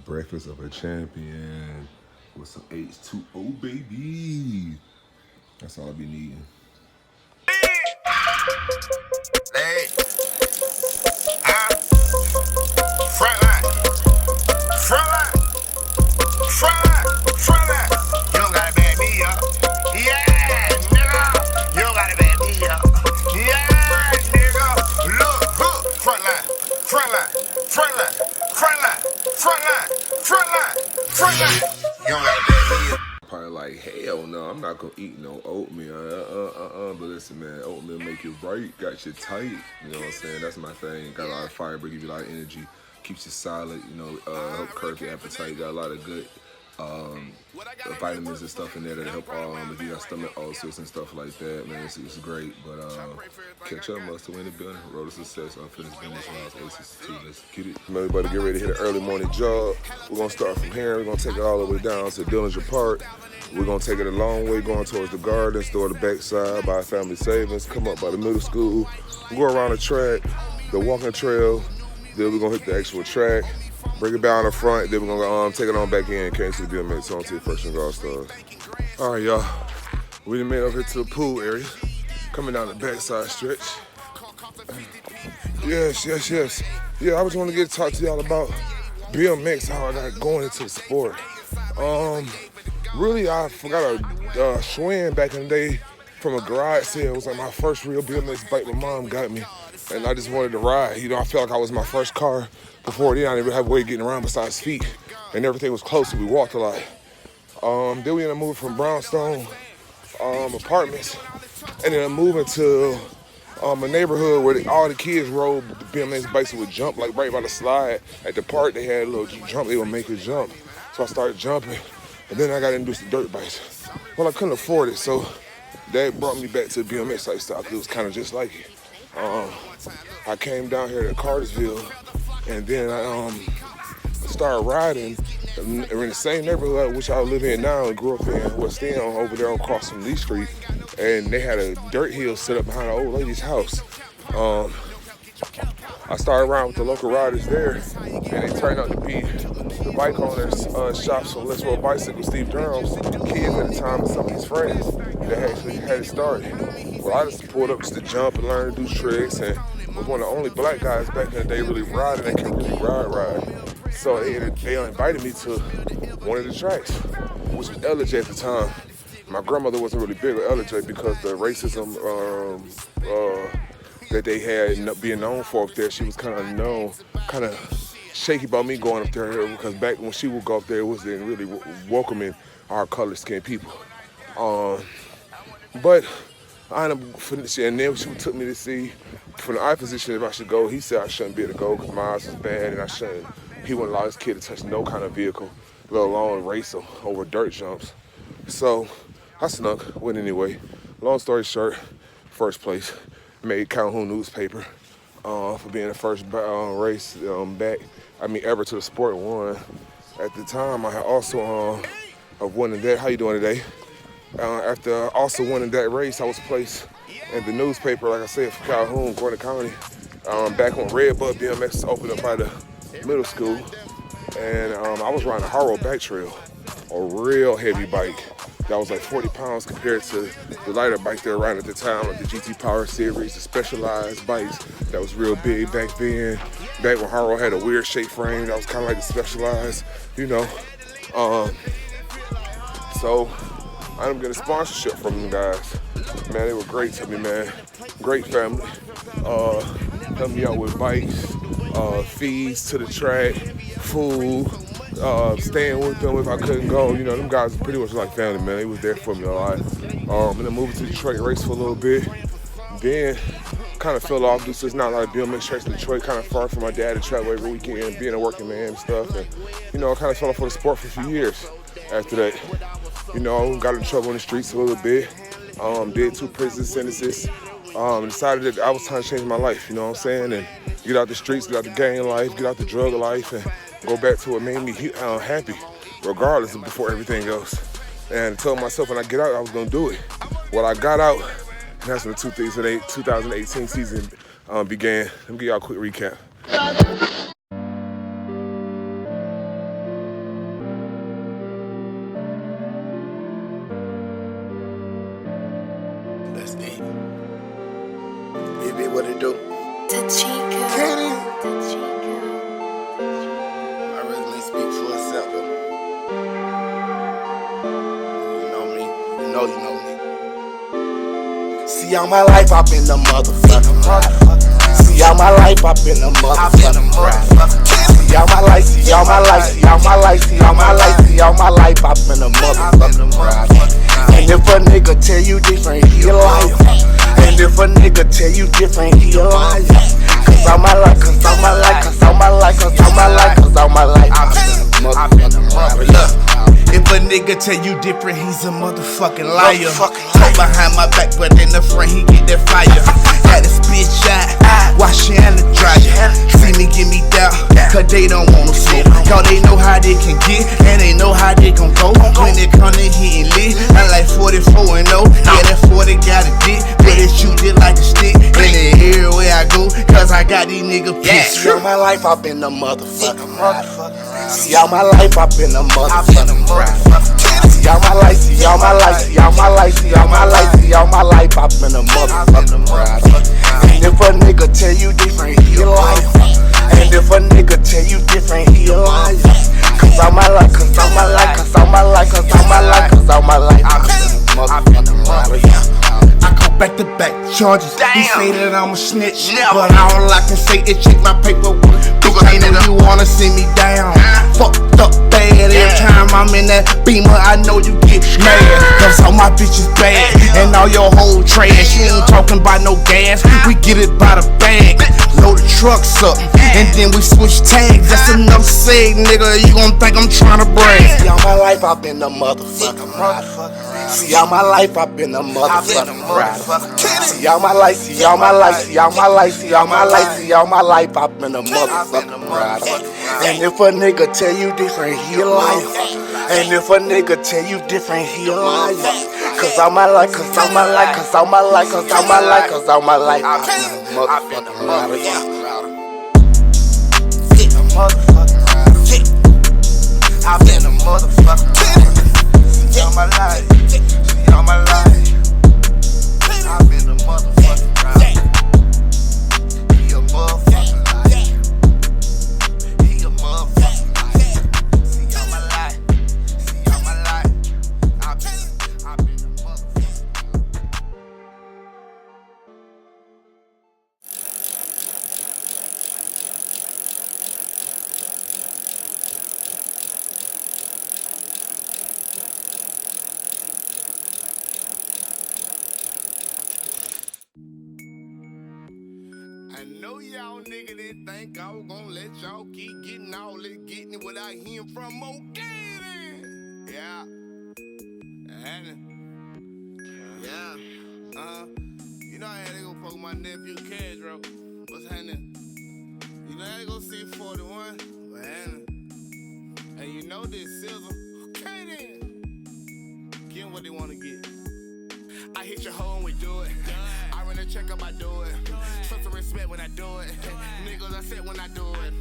Breakfast of a champion with some H2O, baby. That's all I be needing. Hey, front line, front line, front line, front line. You don't gotta back me up. Yeah, nigga. You don't gotta back me up. Yeah, nigga. Look, hook. Front line, front line, front line, front line, front line, front line, front line. You don't gotta back me up. Probably like, hell no, I'm not gonna eat no oatmeal. But listen, man, oatmeal make you right, got you tight. You know what I'm saying? That's my thing. Got a lot of fiber, give you a lot of energy, keeps you solid. You know, help curb your appetite. Got a lot of good vitamins and stuff in there that help if you got stomach ulcers and stuff like that. Man, it's great. But catch up, must win the building. Road to success. Unfinished business. Let's get it. Everybody get ready to hit an early morning jog. We're gonna start from here. We're gonna take it all the way down to Dillinger Park. We're gonna take it a long way going towards the gardens, through the backside by Family Savings, come up by the middle school, go around the track, the walking trail, then we're gonna hit the actual track, bring it down the front, then we're gonna take it on back in, came to the BMX on to the First and Guard Stars. All right, y'all, we done made up here to the pool area, coming down the backside stretch. Yes. Yeah, I just want to talk to y'all about BMX, how I got going into the sport. Really, I forgot a Schwinn back in the day from a garage sale. It was like my first real BMX bike my mom got me, and I just wanted to ride. You know, I felt like I was my first car. Before then, I didn't have a way of getting around besides feet, and everything was close, so we walked a lot. Then we ended up moving from brownstone apartments, and then moving to a neighborhood where all the kids rode the BMX bikes and would jump like right by the slide. At the park, they had a little jump, they would make it jump. So I started jumping. And then I got introduced to dirt bikes. Well, I couldn't afford it, so that brought me back to the BMX lifestyle. It was kind of just like it. I came down here to Cartersville, and then I started riding in the same neighborhood which I live in now and grew up in West End, over there across from Lee Street. And they had a dirt hill set up behind an old lady's house. I started around with the local riders there, and they turned out to be the bike owners' shops for Let's Roll Bicycles, Steve Durham's kids at the time, and some of his friends that actually had it started. Well, I just pulled up just to jump and learn to do tricks, and was one of the only black guys back in the day really riding that could really ride. So they invited me to one of the tracks, which was LJ at the time. My grandmother wasn't really big with LJ because the racism that they had being known for up there. She was kind of shaky about me going up there because back when she would go up there, it wasn't really welcoming our colored-skinned people. But I ended up finishing, and then she took me to see from the eye physician if I should go. He said I shouldn't be able to go because my eyes was bad, and I shouldn't. He wouldn't allow his kid to touch no kind of vehicle, let alone race over dirt jumps. So I snuck, went anyway. Long story short, first place. Made Calhoun newspaper for being the first race ever to the sport won. At the time, I had also winning that. How you doing today? After also winning that race, I was placed in the newspaper, like I said, for Calhoun, Gordon County, back when Redbud BMX opened up by the middle school. And I was riding a Haro back trail, a real heavy bike. That was like 40 pounds compared to the lighter bike they were riding at the time, like the GT Power Series, the Specialized bikes that was real big back then. Back when Haro had a weird shaped frame that was kind of like the Specialized, you know. So I ended up getting a sponsorship from them guys. Man, they were great to me, man. Great family. Helped me out with bikes, fees to the track, food. Staying with them if I couldn't go. You know, them guys were pretty much like family, man. They was there for me a lot. And then moved to Detroit, raced for a little bit. Then kind of fell off due to it's not a lot of BMX tracks in Detroit, kind of far from my dad to travel every weekend, being a working man and stuff. And, you know, I kind of fell off for the sport for a few years after that. You know, got in trouble in the streets a little bit. Did 2 prison sentences. Decided that I was trying to change my life, you know what I'm saying? And get out the streets, get out the gang life, get out the drug life, and go back to what made me happy, regardless of before everything else. And I told myself when I get out, I was gonna do it. Well, I got out, and that's when the 2018 season began. Let me give y'all a quick recap. See, all my life I've been the motherfucking ride. See, all my life I've been the motherfucking ride. See, all my life, see, all my life, see, all my life, see, all my life, see, all my life I've been the motherfucking ride. And if a nigga tell you different, he a liar. And if a nigga tell you different, he a liar. Cause all my life, cause all my life, cause all my life, cause all my life, cause all my life I've been the motherfucking ride. Look. If a nigga tell you different, he's a motherfucking liar. Talk behind my back, but in the front he get that fire. Had to spit shot, wash your hand and dry ya. See me give me doubt, cause they don't wanna smoke. Cause they know how they can get, and they know how they gon' go. When they come to hitting lit, I like 44 and 0. Yeah, that 40 got a dick, but it shoot it like a stick. And everywhere I go, cause I got these niggas pissed. See, all my life I've been the motherfucking ride. See, all my life I've been the motherfucking ride. See, all my life, see, all my life, see, all my life, see, all my life, see, all my life I've been a motherfucking ride. And if a nigga tell you different, he a liar. And if a nigga tell you different, he a liar. Cause all my life, cause all my life, cause all my life, cause all my life, cause all my life I've been a motherfucking ride. I go back to back charges. He say that I'm a snitch, but all I can say is check my paperwork. Bitch, ain't know you wanna see me down. Fucked up bad. Every time I'm in that Beamer, I know you get mad. Cause all my bitches bad, and all your whole trash. You ain't talking about no gas, we get it by the bag. Load the trucks up, and then we switch tags. That's enough said, nigga, you gon' think I'm tryna brag. See, all my life I've been the motherfucking ride. See, all my life I've been the motherfucking ride. See, all my life, see, all my life, see, all my life, see, all my life, see, all my life I've been a motherfucking ride. And if a nigga tell you different, he a liar. And if a nigga tell you different, he a liar. Cause all my life, cause all my life, cause all my life, cause all my life, cause all my life I've been a motherfucking ride. I've been a motherfucking ride. See, all my life, see, all my life I've been a motherfucking ride. He a motherfucking liar. He a motherfucking liar. See, all my life, see, all my life I've been a motherfucking ride. I know y'all niggas didn't think I was gonna let y'all keep getting all this getting it without hearing from okay then. Yeah. You know I had to go fuck with my nephew Kendro. What's happening? You know I had to go see 41. What's happening? And you know this sizzle. Okay then. Get 'em what they wanna get. I hit your hoe and we do it. I run a check up, I do it. Trust and respect when I do it. Niggas I said when I do it.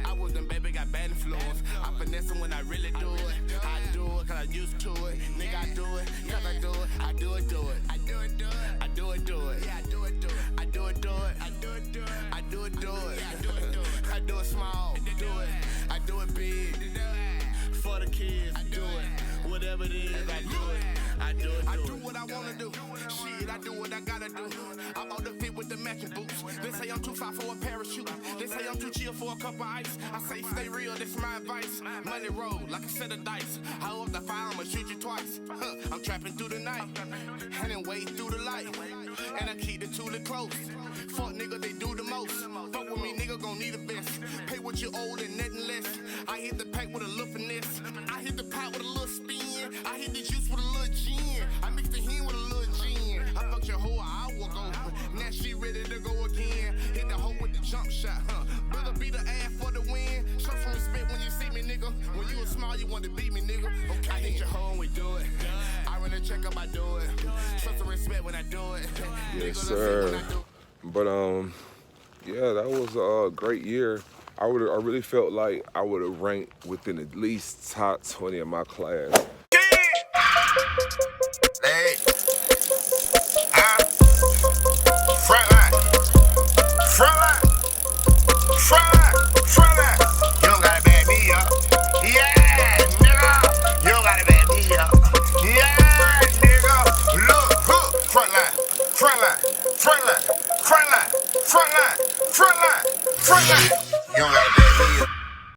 I was them baby, got bad influence. I finesse them when I really do it. I do it cause I'm used to it. Nigga, I do it cause I do it. I do it, do it. I do it, do it. I do it, do it. Yeah, I do it, do it. I do it, do it. I do it, do it. I do it, do it. I do it, do it. I do it small, do it. I do it big. For the kids, I do it. Whatever it is, I do it. I do it, I do what I wanna do. Shit, I do what I gotta do. I bought the fit with the matching boots. They say I'm too far for a parachute. They say I'm too chill for a cup of ice. I say stay real, that's my advice. Money roll like a set of dice. I hold the fire, I'ma shoot you twice. I'm trapping through the night, and then wade through the light. And I keep the toolie close. Fuck nigga, they do the most. Fuck with me, nigga, gon' need a vest. Pay what you owe and nothing less. I hit the pack with a little finesse. I hit the pot with a little spin. I hit the juice with a little gin. I mix the hen with a little gin. I fucked your hoe an hour ago. Now she ready to go again. Hit the hoe with the jump shot, Better beat the ass for the win. Show some respect when you see me, nigga. When you was small, you want to beat me, nigga. Okay, I hit your hoe and we do it. I run a check up, I do it. Show some respect when I do it. Yes, sir. But yeah, that was a great year. I really felt like I would have ranked within at least top 20 of my class. Hey. Frontline. Frontline. Frontline. Frontline. You don't gotta back me up. Yeah, nigga. You don't gotta back me up. Yeah, nigga. Look, Frontline. Frontline. front line, front line, front line, front line, front line.